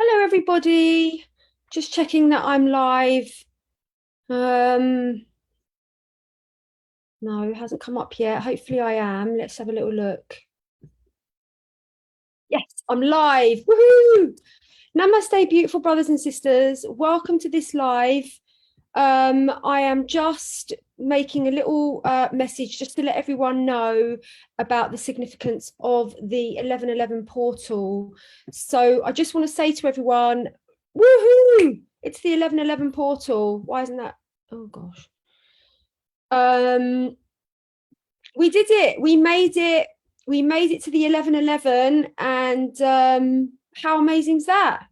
Hello, everybody. Just checking that I'm live. Um, no, it hasn't come up yet. Hopefully I am. Let's have a little look. Yes, I'm live. Woohoo! Namaste, beautiful brothers and sisters. Welcome to this live. I am just making a little message just to let everyone know about the significance of the 1111 portal. So I just want to say to everyone, woohoo! It's the 1111 portal. Why isn't that? Oh gosh. We did it. We made it. We made it to the 1111, and how amazing is that?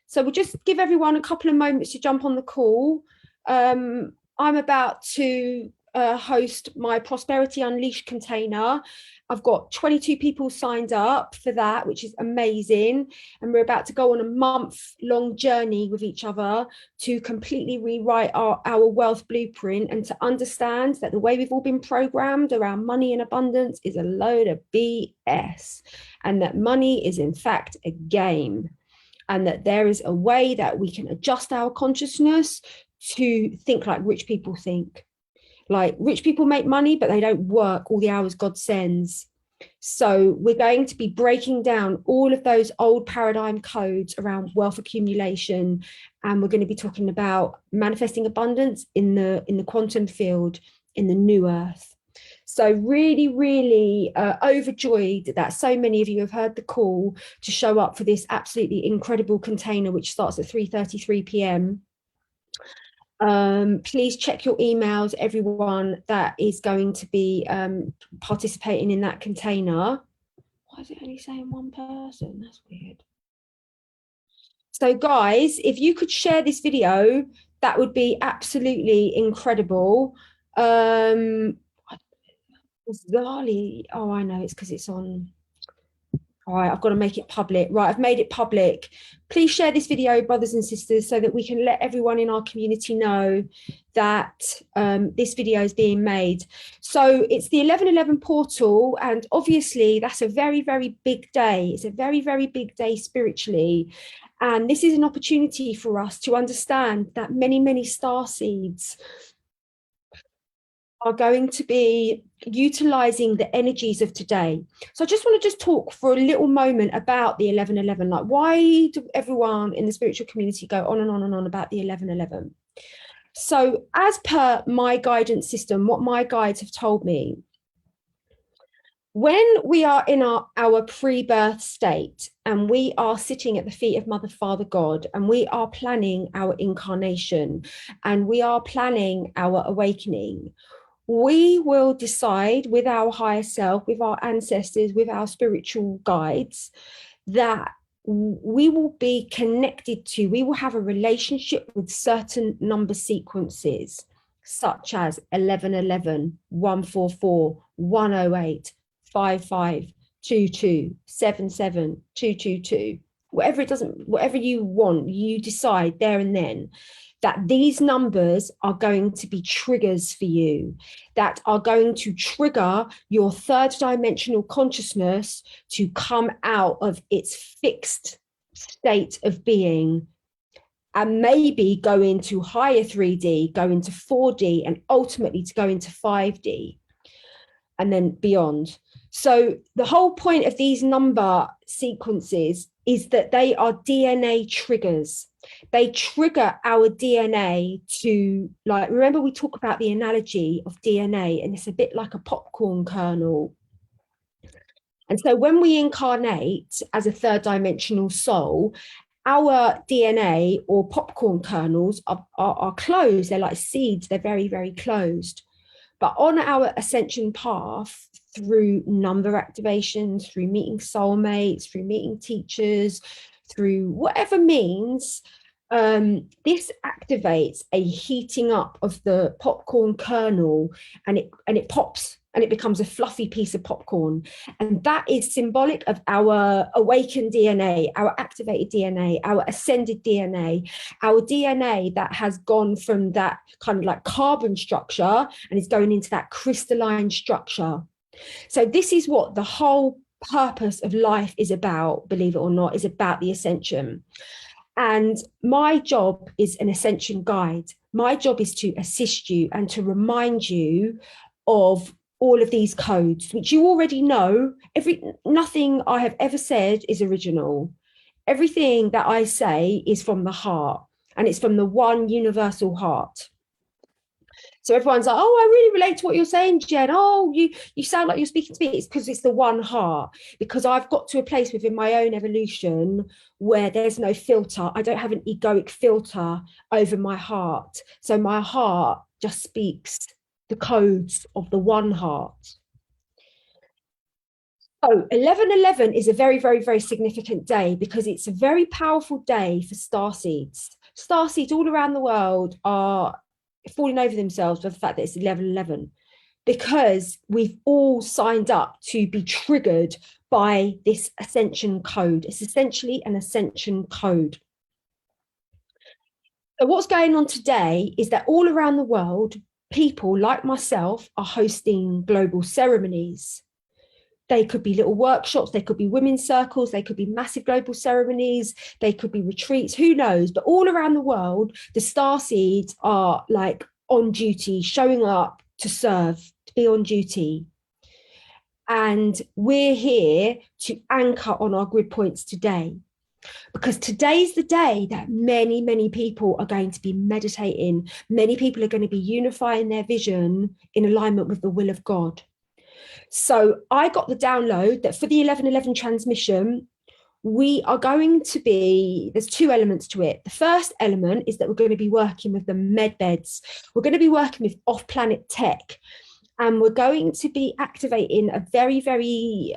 So we'll just give everyone a couple of moments to jump on the call. I'm about to host my Prosperity Unleashed container. I've got 22 people signed up for that, which is amazing. And we're about to go on a month-long journey with each other to completely rewrite our wealth blueprint and to understand that the way we've all been programmed around money and abundance is a load of BS, and that money is in fact a game, and that there is a way that we can adjust our consciousness to think like rich people think. Like rich people make money, but they don't work all the hours God sends. So we're going to be breaking down all of those old paradigm codes around wealth accumulation, and we're going to be talking about manifesting abundance in the quantum field, in the new earth. So really overjoyed that so many of you have heard the call to show up for this absolutely incredible container, which starts at 3:33 p.m. Please check your emails, everyone that is going to be participating in that container. Why is it only saying one person? That's weird. So guys, if you could share this video, that would be absolutely incredible. Bizarrely, oh, I know, it's because it's on. All right, I've got to make it public. Right, I've made it public. Please share this video, brothers and sisters, so that we can let everyone in our community know that this video is being made. So it's the 1111 portal, and obviously that's a very big day. It's a very big day spiritually. And this is an opportunity for us to understand that many star seeds are going to be utilizing the energies of today. So I just want to just talk for a little moment about the 1111. Like, why do everyone in the spiritual community go on and on and on about the 1111? So as per my guidance system, what my guides have told me, when we are in our pre-birth state and we are sitting at the feet of Mother, Father, God, and we are planning our incarnation and we are planning our awakening, we will decide with our higher self, with our ancestors, with our spiritual guides, that we will be connected to, we will have a relationship with certain number sequences, such as 1111, 144, 108, 55, 22, 77, 222. Whatever you want, you decide there and then that these numbers are going to be triggers for you, that are going to trigger your third dimensional consciousness to come out of its fixed state of being and maybe go into higher 3D, go into 4D, and ultimately to go into 5D and then beyond. So the whole point of these number sequences is that they are DNA triggers. They trigger our DNA to, like, remember we talk about the analogy of DNA, and it's a bit like a popcorn kernel. And so when we incarnate as a third dimensional soul, our DNA or popcorn kernels are closed. They're like seeds. They're very closed. But on our ascension path, through number activations, through meeting soulmates, through meeting teachers, through whatever means, this activates a heating up of the popcorn kernel, and it pops and it becomes a fluffy piece of popcorn. And that is symbolic of our awakened DNA, our activated DNA, our ascended DNA, our DNA that has gone from that kind of like carbon structure and is going into that crystalline structure. So this is what the whole purpose of life is about, believe it or not, is about the ascension. And my job is an ascension guide. My job is to assist you and to remind you of all of these codes, which you already know. Nothing I have ever said is original. Everything that I say is from the heart, and it's from the one universal heart. So everyone's like, oh, I really relate to what you're saying, Jen. Oh, you sound like you're speaking to me. It's because it's the one heart, because I've got to a place within my own evolution where there's no filter. I don't have an egoic filter over my heart. So my heart just speaks the codes of the one heart. So 11/11 is a very, very, very significant day because it's a very powerful day for starseeds. Starseeds all around the world are falling over themselves with the fact that it's 11/11, because we've all signed up to be triggered by this ascension code. It's essentially an ascension code. So what's going on today is that all around the world, people like myself are hosting global ceremonies. They could be little workshops, they could be women's circles, they could be massive global ceremonies, they could be retreats, who knows? But all around the world, the starseeds are like on duty, showing up to serve, to be on duty. And we're here to anchor on our grid points today, because today's the day that many, many people are going to be meditating. Many people are going to be unifying their vision in alignment with the will of God. So I got the download that for the 11/11 transmission, we are going to be, there's two elements to it. The first element is that we're going to be working with the med beds. We're going to be working with off-planet tech. And we're going to be activating a very, very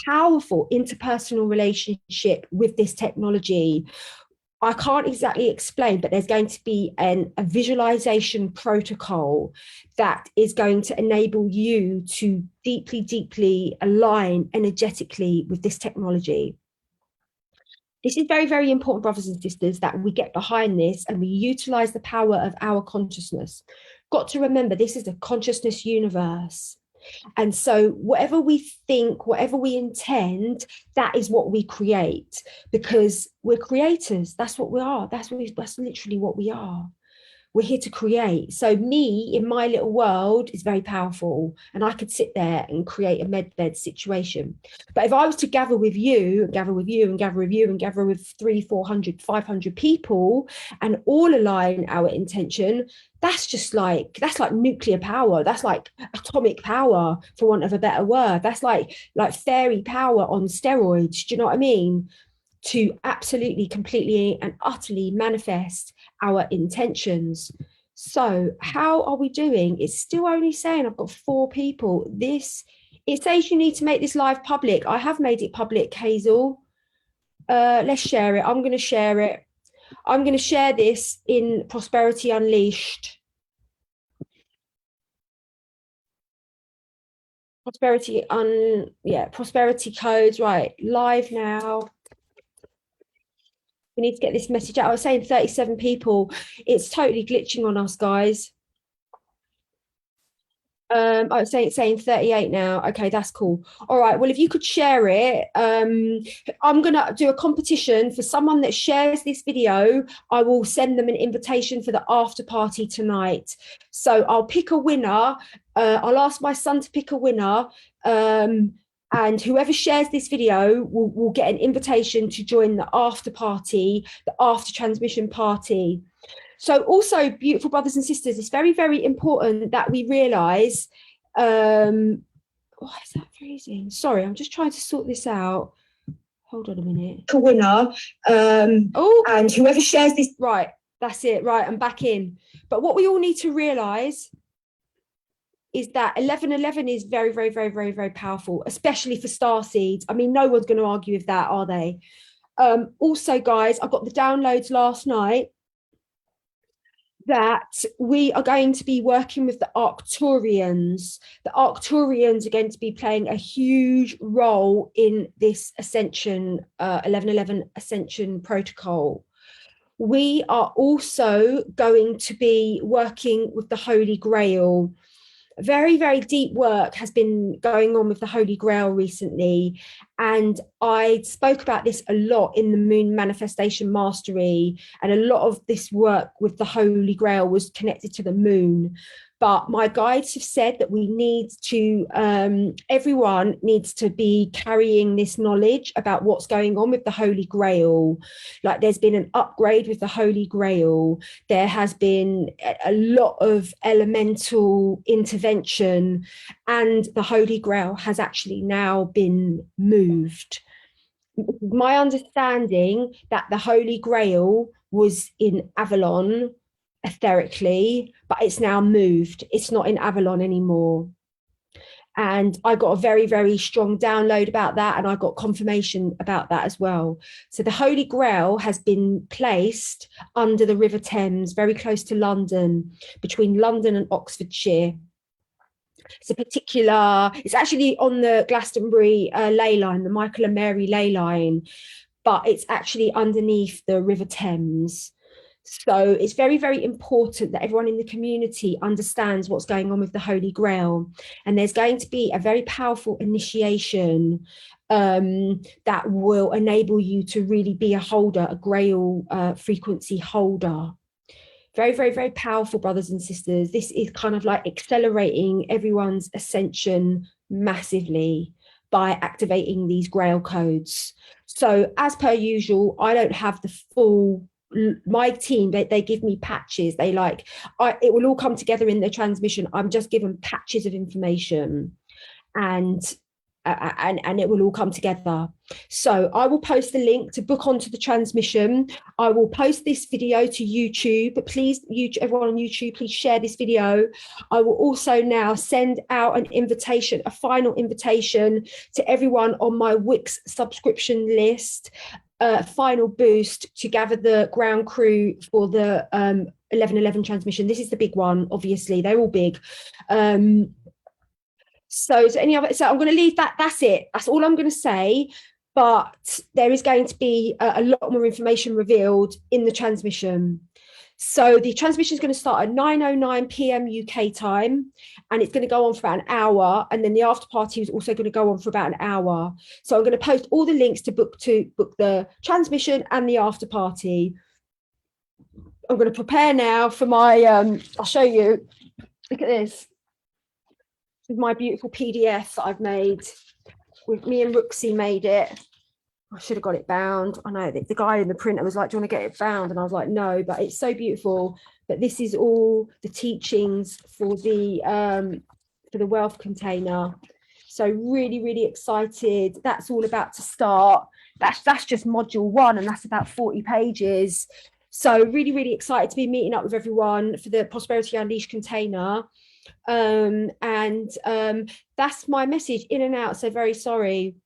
powerful interpersonal relationship with this technology. I can't exactly explain, but there's going to be a visualization protocol that is going to enable you to deeply, deeply align energetically with this technology. This is very, very important, brothers and sisters, that we get behind this and we utilize the power of our consciousness. Got to remember, this is a consciousness universe. And so whatever we think, whatever we intend, that is what we create, because we're creators. That's what we are. That's literally what we are. We're here to create. So me in my little world is very powerful, and I could sit there and create a med bed situation. But if I was to gather with you and gather with you and gather with you and gather with 300, 400, 500 people and all align our intention, that's like nuclear power. That's like atomic power, for want of a better word. That's like fairy power on steroids. Do you know what I mean? To absolutely, completely and utterly manifest our intentions. So how are we doing? It's still only saying I've got 4 people. It says you need to make this live public. I have made it public, Hazel. Let's share it. I'm going to share it. I'm going to share this in Prosperity Unleashed. Prosperity codes, right? Live now. We need to get this message out. I was saying 37 people. It's totally glitching on us, guys. I was saying 38 now. Okay, that's cool. All right. Well, if you could share it, I'm gonna do a competition for someone that shares this video. I will send them an invitation for the after party tonight. So I'll pick a winner. I'll ask my son to pick a winner. And whoever shares this video will get an invitation to join the after party, the after transmission party. So also, beautiful brothers and sisters, it's very, very important that we realize, why is that freezing? Sorry, I'm just trying to sort this out. Hold on a minute. A winner. And whoever shares this, right, that's it. Right, I'm back in. But what we all need to realize is that 11/11 is very, very, very, very, very powerful, especially for starseeds. I mean, no one's going to argue with that, are they? Also, guys, I got the downloads last night that we are going to be working with the Arcturians. The Arcturians are going to be playing a huge role in this ascension, 11/11 ascension protocol. We are also going to be working with the Holy Grail. very, very deep work has been going on with the Holy Grail recently. And I spoke about this a lot in the Moon Manifestation Mastery. And a lot of this work with the Holy Grail was connected to the moon. But my guides have said that we need to, everyone needs to be carrying this knowledge about what's going on with the Holy Grail. Like there's been an upgrade with the Holy Grail. There has been a lot of elemental intervention, and the Holy Grail has actually now been moved. My understanding that the Holy Grail was in Avalon etherically, but it's now moved. It's not in Avalon anymore. And I got a very, very strong download about that, and I got confirmation about that as well. So the Holy Grail has been placed under the River Thames, very close to London, between London and Oxfordshire. It's actually on the Glastonbury ley line, the Michael and Mary ley line, but it's actually underneath the River Thames. So it's very, very important that everyone in the community understands what's going on with the Holy Grail. And there's going to be a very powerful initiation that will enable you to really be a holder, a Grail frequency holder. Very, very, very powerful, brothers and sisters. This is kind of like accelerating everyone's ascension massively by activating these Grail codes. So as per usual, I don't have the full, my team, they give me patches. It will all come together in the transmission. I'm just given patches of information, and it will all come together. So I will post the link to book onto the transmission. I will post this video to YouTube, but please, everyone on YouTube, please share this video. I will also now send out an invitation, a final invitation to everyone on my Wix subscription list, final boost to gather the ground crew for the 11/11 transmission. This is the big one, obviously. They're all big. So is there any other? So I'm going to leave that. That's it. That's all I'm going to say. But there is going to be a lot more information revealed in the transmission. So the transmission is going to start at 9:09 p.m. UK time, and it's going to go on for about an hour. And then the after party is also going to go on for about an hour. So I'm going to post all the links to book the transmission and the after party. I'm going to prepare now for my. I'll show you. Look at this. With my beautiful PDF that I've made. With me and Rooksy made it. I should have got it bound. I know the guy in the printer was like, do you want to get it bound? And I was like, no, but it's so beautiful. But this is all the teachings for the wealth container. So really, really excited. That's all about to start. That's just module 1, and that's about 40 pages. So really, really excited to be meeting up with everyone for the Prosperity Unleashed container. That's my message, in and out. So very sorry.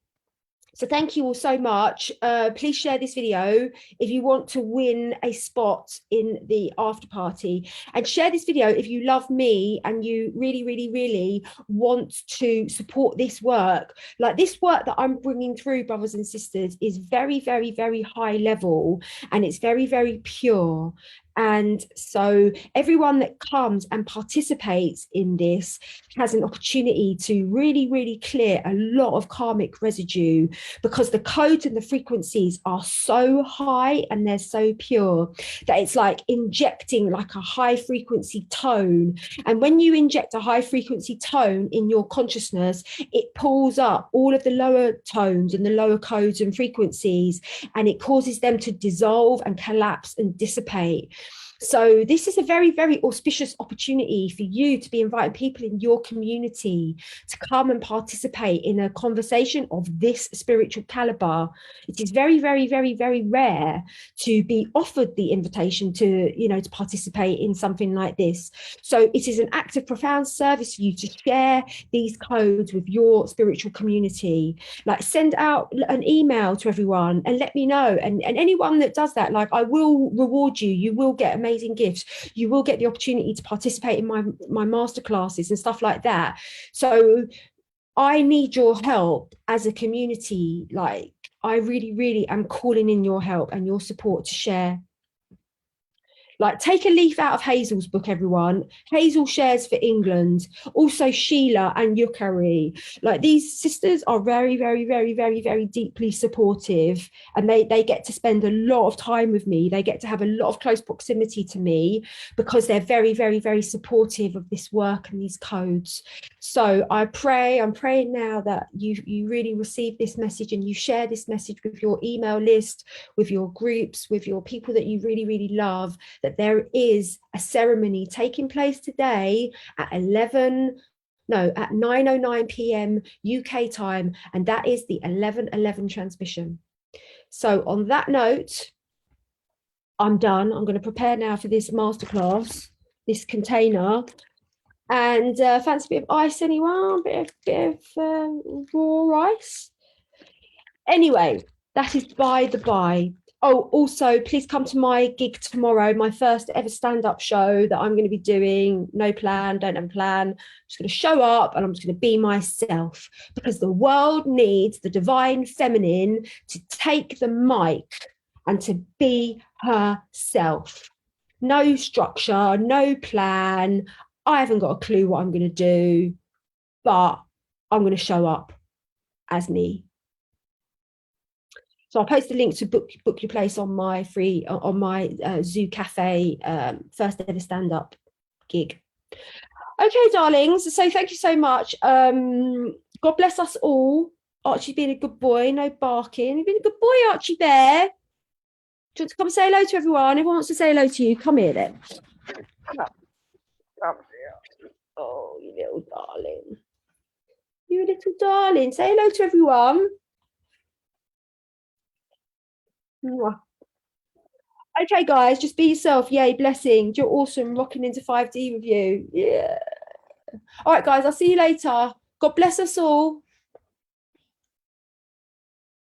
So thank you all so much. Please share this video if you want to win a spot in the after party, and share this video if you love me and you really, really, really want to support this work. Like this work that I'm bringing through, brothers and sisters, is very, very, very high level, and it's very, very pure. And so everyone that comes and participates in this has an opportunity to really, really clear a lot of karmic residue, because the codes and the frequencies are so high and they're so pure that it's like injecting like a high frequency tone. And when you inject a high frequency tone in your consciousness, it pulls up all of the lower tones and the lower codes and frequencies, and it causes them to dissolve and collapse and dissipate. So this is a very, very auspicious opportunity for you to be inviting people in your community to come and participate in a conversation of this spiritual caliber. It is very, very, very, very rare to be offered the invitation to, to participate in something like this. So it is an act of profound service for you to share these codes with your spiritual community. Like send out an email to everyone and let me know. And anyone that does that, like I will reward you. You will get amazing gifts. You will get the opportunity to participate in my masterclasses and stuff like that. So I need your help as a community. Like I really, really am calling in your help and your support to share. Like, take a leaf out of Hazel's book, everyone. Hazel shares for England. Also, Sheila and Yukari. Like, these sisters are very, very, very, very, very deeply supportive. And they get to spend a lot of time with me. They get to have a lot of close proximity to me because they're very, very, very supportive of this work and these codes. So I'm praying now that you really receive this message and you share this message with your email list, with your groups, with your people that you really, really love, that there is a ceremony taking place today at 9:09 p.m. UK time, and that is the 11:11 transmission. So on that note, I'm done. I'm going to prepare now for this masterclass, this container. And fancy a bit of ice, anyone? Bit of raw rice. Anyway, that is by the by. Oh, also, please come to my gig tomorrow, my first ever stand-up show that I'm going to be doing. No plan, don't have a plan. I'm just going to show up and I'm just going to be myself because the world needs the divine feminine to take the mic and to be herself. No structure, no plan. I haven't got a clue what I'm going to do, but I'm going to show up as me. So I'll post the link to book your place on my Zoo Cafe first ever stand up gig. Okay, darlings. So thank you so much. God bless us all. Archie's been a good boy, no barking. You've been a good boy, Archie Bear. Do you want to come say hello to everyone? Everyone wants to say hello to you. Come here then. Oh, you little darling. You little darling. Say hello to everyone. Okay, guys, just be yourself. Yay, blessings. You're awesome. Rocking into 5D with you. Yeah. All right, guys, I'll see you later. God bless us all.